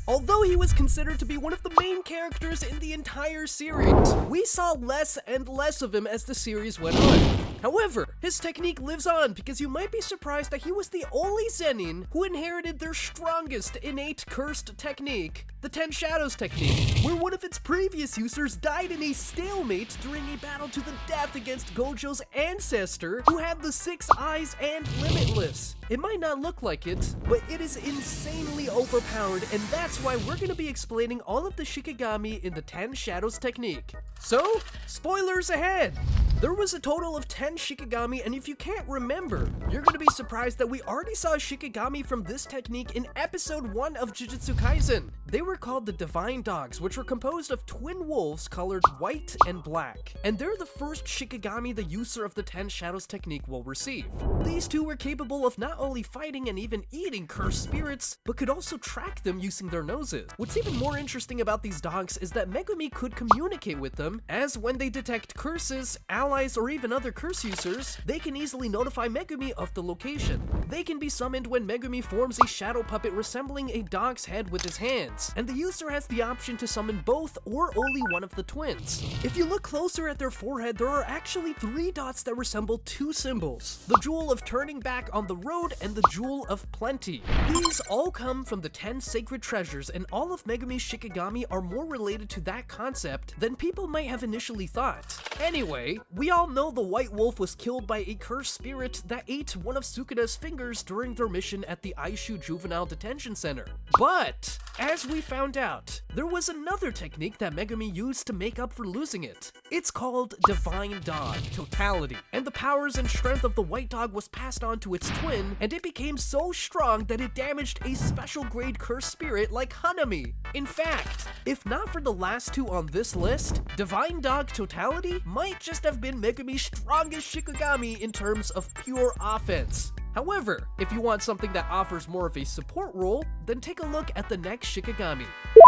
Although he was considered to be one of the main characters in the entire series, we saw less and less of him as the series went on. However, his technique lives on because you might be surprised that he was the only Zenin who inherited their strongest innate cursed technique, the Ten Shadows technique, where one of its previous users died in a stalemate during a battle to the death against Gojo's ancestor, who had the 6 eyes and limitless. It might not look like it, but it is insanely overpowered, and that's why we're going to be explaining all of the Shikigami in the Ten Shadows technique. So, spoilers ahead! There was a total of 10 Shikigami, and if you can't remember, you're going to be surprised that we already saw a Shikigami from this technique in episode 1 of Jujutsu Kaisen. They were called the Divine Dogs, which were composed of twin wolves colored white and black, and they're the first Shikigami the user of the Ten Shadows technique will receive. These two were capable of not only fighting and even eating cursed spirits, but could also track them using their noses. What's even more interesting about these dogs is that Megumi could communicate with them, as when they detect curses, allies, or even other curse users, they can easily notify Megumi of the location. They can be summoned when Megumi forms a shadow puppet resembling a dog's head with his hands, and the user has the option to summon both or only one of the twins. If you look closer at their forehead, there are actually 3 dots that resemble 2 symbols: the jewel of turning back on the road and the jewel of plenty. These all come from the 10 sacred treasures, and all of Megumi's Shikigami are more related to that concept than people might have initially thought. Anyway, we all know the White Wolf was killed by a cursed spirit that ate one of Sukuna's fingers during their mission at the Aishu Juvenile Detention Center. But, as we found out, there was another technique that Megumi used to make up for losing it. It's called Divine Dog, Totality, and the powers and strength of the white dog was passed on to its twin, and it became so strong that it damaged a special grade cursed spirit like Hanami. In fact, if not for the last 2 on this list, Divine Dog Totality might just have been Megumi's strongest Shikigami in terms of pure offense. However, if you want something that offers more of a support role, then take a look at the next Shikigami,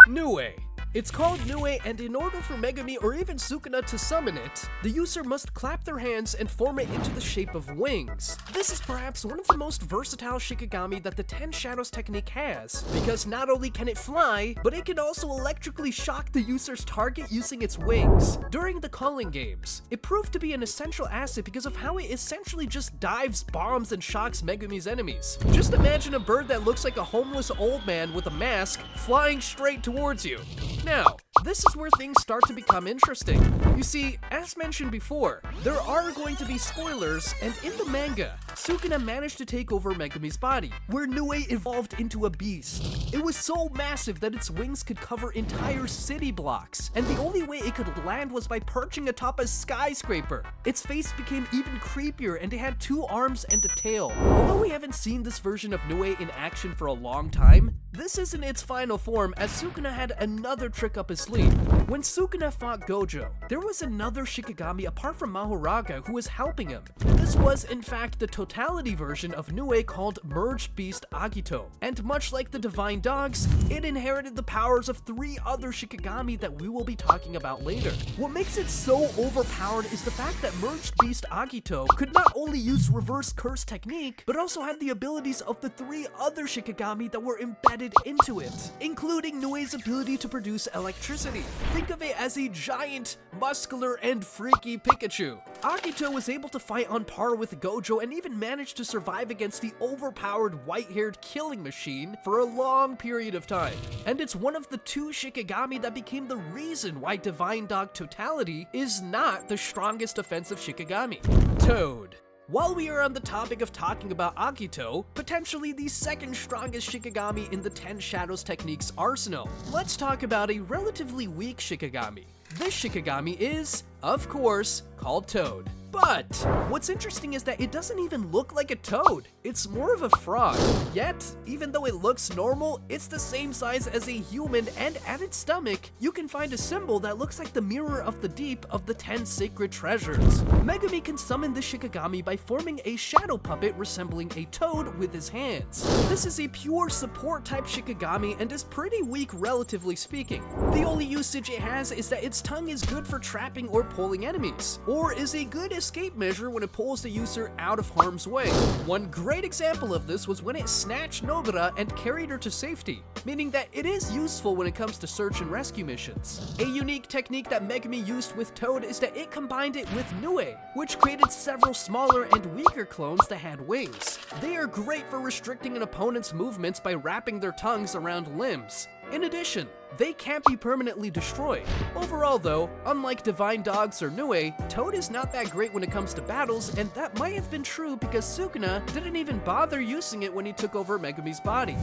Nue. It's called Nue, and in order for Megumi or even Sukuna to summon it, the user must clap their hands and form it into the shape of wings. This is perhaps one of the most versatile Shikigami that the Ten Shadows technique has, because not only can it fly, but it can also electrically shock the user's target using its wings. During the Calling games, it proved to be an essential asset because of how it essentially just dives bombs and shocks Megumi's enemies. Just imagine a bird that looks like a homeless old man with a mask flying straight towards you. Now, this is where things start to become interesting. You see, as mentioned before, there are going to be spoilers, and in the manga, Sukuna managed to take over Megumi's body, where Nue evolved into a beast. It was so massive that its wings could cover entire city blocks, and the only way it could land was by perching atop a skyscraper. Its face became even creepier, and it had 2 arms and a tail. Although we haven't seen this version of Nue in action for a long time, this isn't its final form, as Sukuna had another trick up his sleeve. When Sukuna fought Gojo, there was another Shikigami apart from Mahoraga who was helping him. This was in fact the Totality version of Nue called Merged Beast Agito, and much like the Divine Dogs, it inherited the powers of 3 other Shikigami that we will be talking about later. What makes it so overpowered is the fact that Merged Beast Agito could not only use reverse curse technique, but also had the abilities of the 3 other Shikigami that were embedded into it, including Nue's ability to produce electricity. Think of it as a giant, muscular, and freaky Pikachu. Agito was able to fight on par with Gojo and even managed to survive against the overpowered white-haired killing machine for a long period of time. And it's one of the 2 Shikigami that became the reason why Divine Dog Totality is not the strongest offensive Shikigami. Toad. While we are on the topic of talking about Agito, potentially the second strongest Shikigami in the Ten Shadows technique's arsenal, let's talk about a relatively weak Shikigami. This Shikigami is, of course, called Toad. But what's interesting is that it doesn't even look like a toad. It's more of a frog. Yet, even though it looks normal, it's the same size as a human, and at its stomach, you can find a symbol that looks like the mirror of the deep of the 10 sacred treasures. Megumi can summon the Shikigami by forming a shadow puppet resembling a toad with his hands. This is a pure support type Shikigami and is pretty weak relatively speaking. The only usage it has is that its tongue is good for trapping or pulling enemies, or is a good escape measure when it pulls the user out of harm's way. One great example of this was when it snatched Nobara and carried her to safety, meaning that it is useful when it comes to search and rescue missions. A unique technique that Megumi used with Toad is that it combined it with Nue, which created several smaller and weaker clones that had wings. They are great for restricting an opponent's movements by wrapping their tongues around limbs. In addition, they can't be permanently destroyed. Overall though, unlike Divine Dogs or Nue, Toad is not that great when it comes to battles, and that might have been true because Sukuna didn't even bother using it when he took over Megumi's body.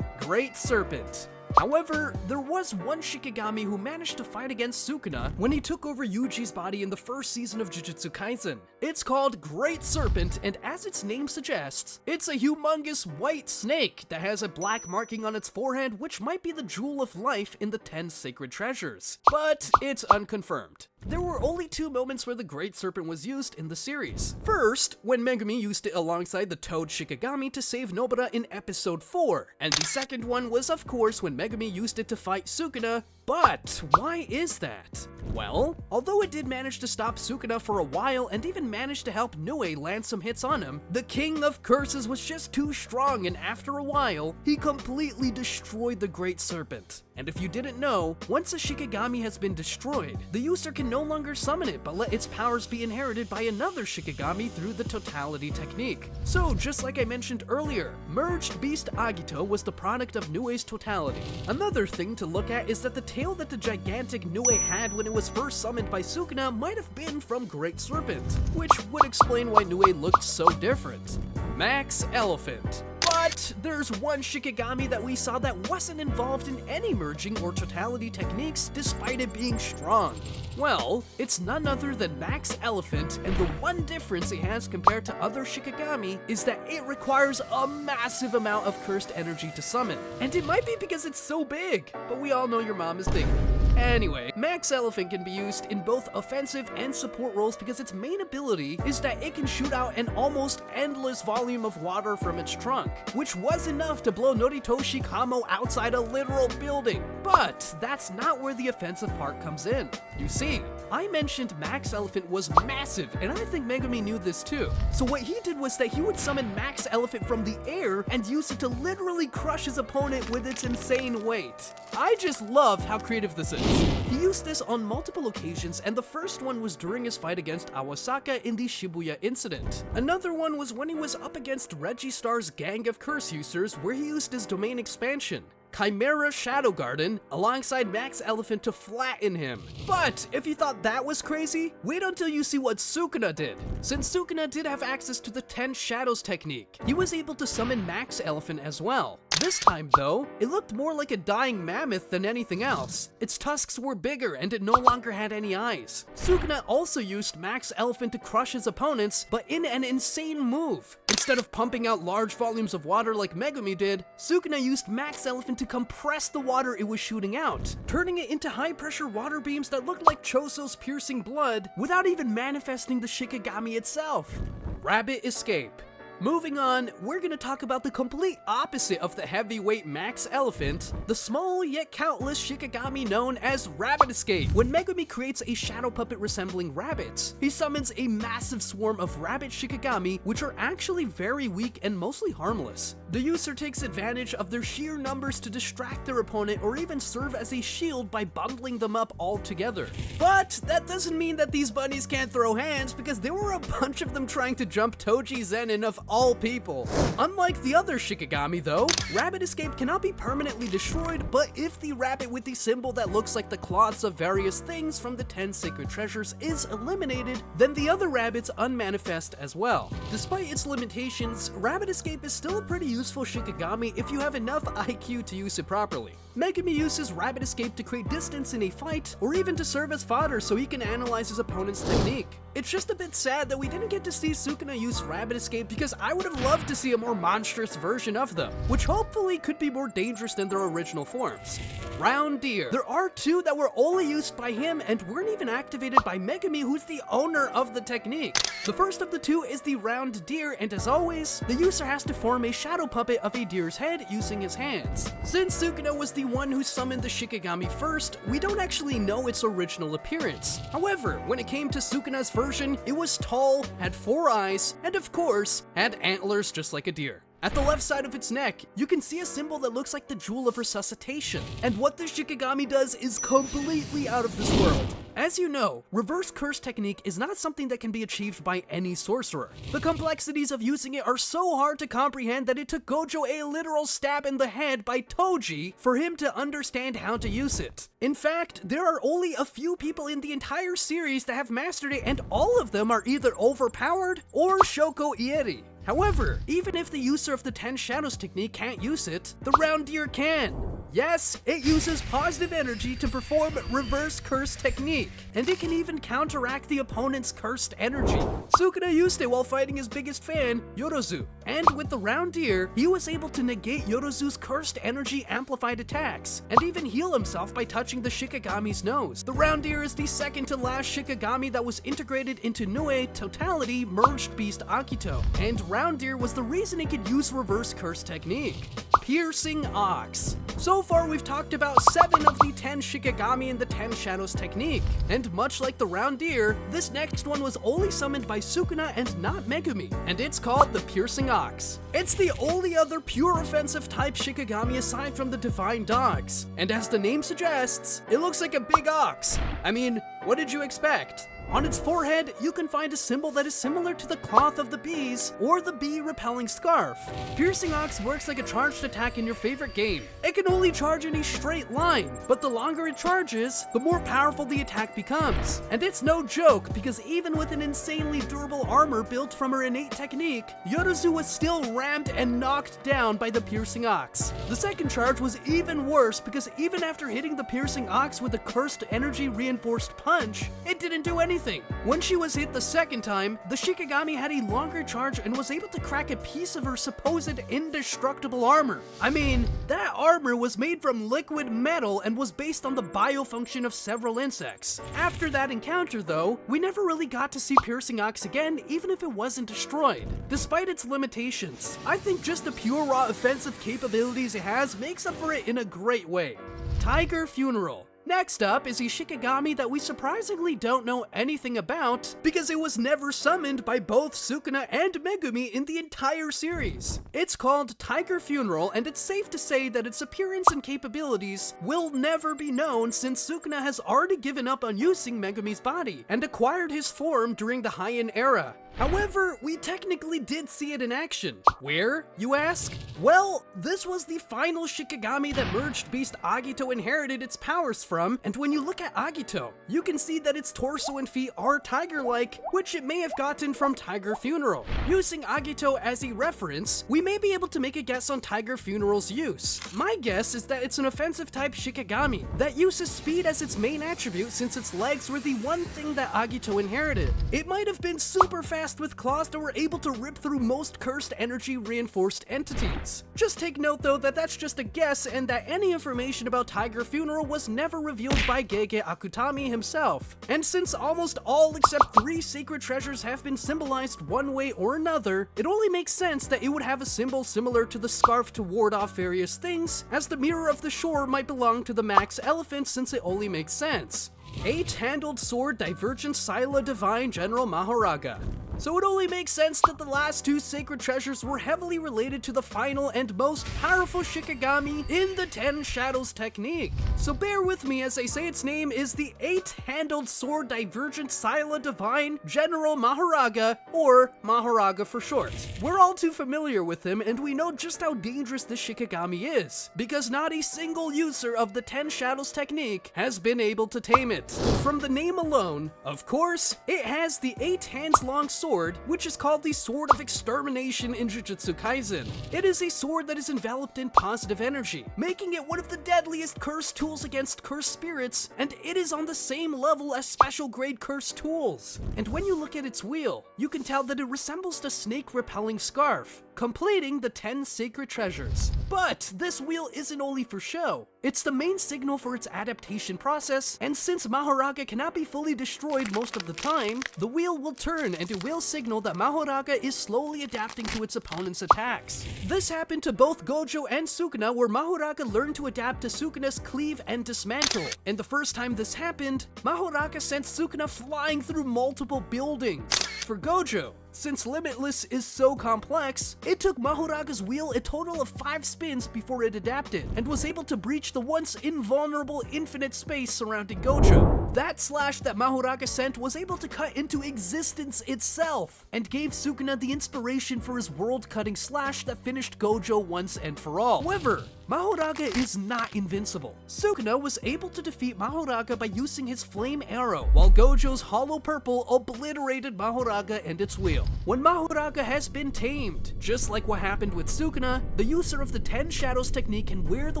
Great Serpent. However, there was one Shikigami who managed to fight against Sukuna when he took over Yuji's body in the first season of Jujutsu Kaisen. It's called Great Serpent, and as its name suggests, it's a humongous white snake that has a black marking on its forehead, which might be the jewel of life in the 10 sacred treasures. But it's unconfirmed. There were only 2 moments where the Great Serpent was used in the series. First, when Megumi used it alongside the Toad Shikigami to save Nobara in episode 4, and the second one was of course when Megumi used it to fight Sukuna. But why is that? Well, although it did manage to stop Sukuna for a while and even managed to help Nue land some hits on him, the King of Curses was just too strong, and after a while, he completely destroyed the Great Serpent. And if you didn't know, once a Shikigami has been destroyed, the user can no longer summon it but let its powers be inherited by another Shikigami through the Totality technique. So just like I mentioned earlier, Merged Beast Agito was the product of Nue's Totality. Another thing to look at is that the tail that the gigantic Nue had when it was first summoned by Sukuna might have been from Great Serpent, which would explain why Nue looked so different. Max Elephant. But there's one Shikigami that we saw that wasn't involved in any merging or totality techniques despite it being strong. Well, it's none other than Max Elephant, and the one difference it has compared to other Shikigami is that it requires a massive amount of cursed energy to summon. And it might be because it's so big, but we all know your mom is bigger. Anyway, Max Elephant can be used in both offensive and support roles because its main ability is that it can shoot out an almost endless volume of water from its trunk, which was enough to blow Noritoshi Kamo outside a literal building. But that's not where the offensive part comes in. You see, I mentioned Max Elephant was massive, and I think Megumi knew this too. So what he did was that he would summon Max Elephant from the air and use it to literally crush his opponent with its insane weight. I just love how creative this is. He used this on multiple occasions, and the first one was during his fight against Awasaka in the Shibuya incident. Another one was when he was up against Registar's gang of curse users, where he used his domain expansion, Chimera Shadow Garden, alongside Max Elephant to flatten him. But if you thought that was crazy, wait until you see what Sukuna did. Since Sukuna did have access to the 10 Shadows technique, he was able to summon Max Elephant as well. This time though, it looked more like a dying mammoth than anything else. Its tusks were bigger and it no longer had any eyes. Sukuna also used Max Elephant to crush his opponents, but in an insane move. Instead of pumping out large volumes of water like Megumi did, Sukuna used Max Elephant to compress the water it was shooting out, turning it into high-pressure water beams that looked like Choso's piercing blood without even manifesting the Shikigami itself. Rabbit Escape. Moving on, we're gonna talk about the complete opposite of the heavyweight Max Elephant, the small yet countless Shikigami known as Rabbit Escape. When Megumi creates a shadow puppet resembling rabbits, he summons a massive swarm of rabbit Shikigami, which are actually very weak and mostly harmless. The user takes advantage of their sheer numbers to distract their opponent or even serve as a shield by bundling them up all together. But that doesn't mean that these bunnies can't throw hands, because there were a bunch of them trying to jump Toji Zenin of all people. Unlike the other Shikigami though, Rabbit Escape cannot be permanently destroyed, but if the rabbit with the symbol that looks like the cloths of various things from the 10 sacred treasures is eliminated, then the other rabbits unmanifest as well. Despite its limitations, Rabbit Escape is still a pretty useful Shikigami if you have enough IQ to use it properly. Megumi uses Rabbit Escape to create distance in a fight, or even to serve as fodder so he can analyze his opponent's technique. It's just a bit sad that we didn't get to see Sukuna use Rabbit Escape, because I would have loved to see a more monstrous version of them, which hopefully could be more dangerous than their original forms. Round Deer. There are 2 that were only used by him and weren't even activated by Megumi, who's the owner of the technique. The first of the 2 is the Round Deer, and as always, the user has to form a shadow puppet of a deer's head using his hands. Since Sukuna was the one who summoned the Shikigami first, we don't actually know its original appearance. However, when it came to Sukuna's version, it was tall, had 4 eyes, and of course, had antlers just like a deer. At the left side of its neck, you can see a symbol that looks like the Jewel of Resuscitation, and what the Shikigami does is completely out of this world. As you know, reverse curse technique is not something that can be achieved by any sorcerer. The complexities of using it are so hard to comprehend that it took Gojo a literal stab in the head by Toji for him to understand how to use it. In fact, there are only a few people in the entire series that have mastered it, and all of them are either overpowered or Shoko Ieri. However, even if the user of the 10 Shadows technique can't use it, the round deer can. Yes, it uses positive energy to perform reverse curse technique, and it can even counteract the opponent's cursed energy. Sukuna used it while fighting his biggest fan, Yorozu, and with the round deer, he was able to negate Yorozu's cursed energy amplified attacks, and even heal himself by touching the Shikigami's nose. The round deer is the second to last Shikigami that was integrated into Nue Totality merged beast Akito, and round deer was the reason it could use reverse curse technique. Piercing Ox. So far we've talked about 7 of the 10 Shikigami in the 10 Shadows technique, and much like the round deer, this next one was only summoned by Sukuna and not Megumi, and it's called the Piercing Ox. It's the only other pure offensive type Shikigami aside from the Divine Dogs, and as the name suggests, it looks like a big ox. I mean, what did you expect? On its forehead, you can find a symbol that is similar to the cloth of the bees or the bee repelling scarf. Piercing Ox works like a charged attack in your favorite game. It can only charge in a straight line, but the longer it charges, the more powerful the attack becomes. And it's no joke, because even with an insanely durable armor built from her innate technique, Yorozu was still rammed and knocked down by the Piercing Ox. The second charge was even worse, because even after hitting the Piercing Ox with a cursed energy reinforced punch, it didn't do anything. When she was hit the second time, the Shikigami had a longer charge and was able to crack a piece of her supposed indestructible armor. I mean, that armor was made from liquid metal and was based on the biofunction of several insects. After that encounter though, we never really got to see Piercing Ox again, even if it wasn't destroyed. Despite its limitations, I think just the pure raw offensive capabilities it has makes up for it in a great way. Tiger Funeral. Next up is a Shikigami that we surprisingly don't know anything about because it was never summoned by both Sukuna and Megumi in the entire series. It's called Tiger Funeral, and it's safe to say that its appearance and capabilities will never be known since Sukuna has already given up on using Megumi's body and acquired his form during the Heian era. However, we technically did see it in action. Where, you ask? Well, this was the final Shikigami that merged beast Agito inherited its powers from, and when you look at Agito, you can see that its torso and feet are tiger-like, which it may have gotten from Tiger Funeral. Using Agito as a reference, we may be able to make a guess on Tiger Funeral's use. My guess is that it's an offensive type Shikigami that uses speed as its main attribute since its legs were the one thing that Agito inherited. It might have been super fast with claws that were able to rip through most cursed energy reinforced entities. Just take note though that that's just a guess and that any information about Tiger Funeral was never revealed by Gege Akutami himself. And since almost all except 3 sacred treasures have been symbolized one way or another, it only makes sense that it would have a symbol similar to the scarf to ward off various things, as the Mirror of the Shore might belong to the Max Elephant since it only makes sense. 8-handled sword Divergent Scylla Divine General Mahoraga. So it only makes sense that the last 2 sacred treasures were heavily related to the final and most powerful Shikigami in the 10 Shadows technique. So bear with me as I say its name is the 8-handled sword Divergent Scylla Divine General Mahoraga, or Mahoraga for short. We're all too familiar with him, and we know just how dangerous this Shikigami is, because not a single user of the 10 Shadows technique has been able to tame it. From the name alone, of course, it has the 8 hands long sword, which is called the Sword of Extermination in Jujutsu Kaisen. It is a sword that is enveloped in positive energy, making it one of the deadliest cursed tools against cursed spirits, and it is on the same level as special grade cursed tools. And when you look at its wheel, you can tell that it resembles the snake repelling scarf. completing the 10 sacred treasures. But this wheel isn't only for show. It's the main signal for its adaptation process, and since Mahoraga cannot be fully destroyed most of the time, the wheel will turn and it will signal that Mahoraga is slowly adapting to its opponent's attacks. This happened to both Gojo and Sukuna, where Mahoraga learned to adapt to Sukuna's cleave and dismantle. And the first time this happened, Mahoraga sent Sukuna flying through multiple buildings. For Gojo, since Limitless is so complex, it took Mahoraga's wheel a total of 5 spins before it adapted, and was able to breach the once invulnerable infinite space surrounding Gojo. That slash that Mahoraga sent was able to cut into existence itself, and gave Sukuna the inspiration for his world-cutting slash that finished Gojo once and for all. However, Mahoraga is not invincible. Sukuna was able to defeat Mahoraga by using his flame arrow, while Gojo's hollow purple obliterated Mahoraga and its wheel. When Mahoraga has been tamed, just like what happened with Sukuna, the user of the 10 Shadows technique can wear the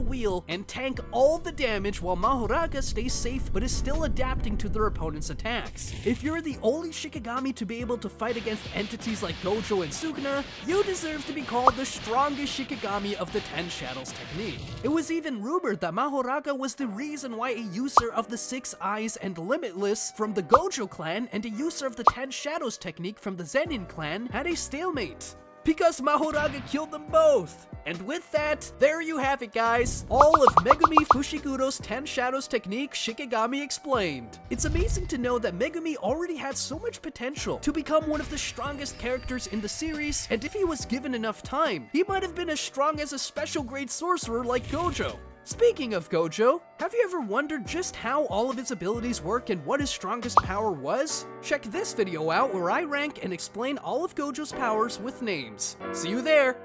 wheel and tank all the damage while Mahoraga stays safe but is still adapting to their opponent's attacks. If you're the only Shikigami to be able to fight against entities like Gojo and Sukuna, you deserve to be called the strongest Shikigami of the 10 Shadows technique. It was even rumored that Mahoraga was the reason why a user of the 6 Eyes and Limitless from the Gojo clan and a user of the 10 Shadows technique from the Zenin clan had a stalemate, because Mahoraga killed them both. And with that, there you have it, guys. All of Megumi Fushiguro's 10 Shadows technique Shikigami explained. It's amazing to know that Megumi already had so much potential to become one of the strongest characters in the series, and if he was given enough time, he might have been as strong as a special grade sorcerer like Gojo. Speaking of Gojo, have you ever wondered just how all of his abilities work and what his strongest power was? Check this video out where I rank and explain all of Gojo's powers with names. See you there!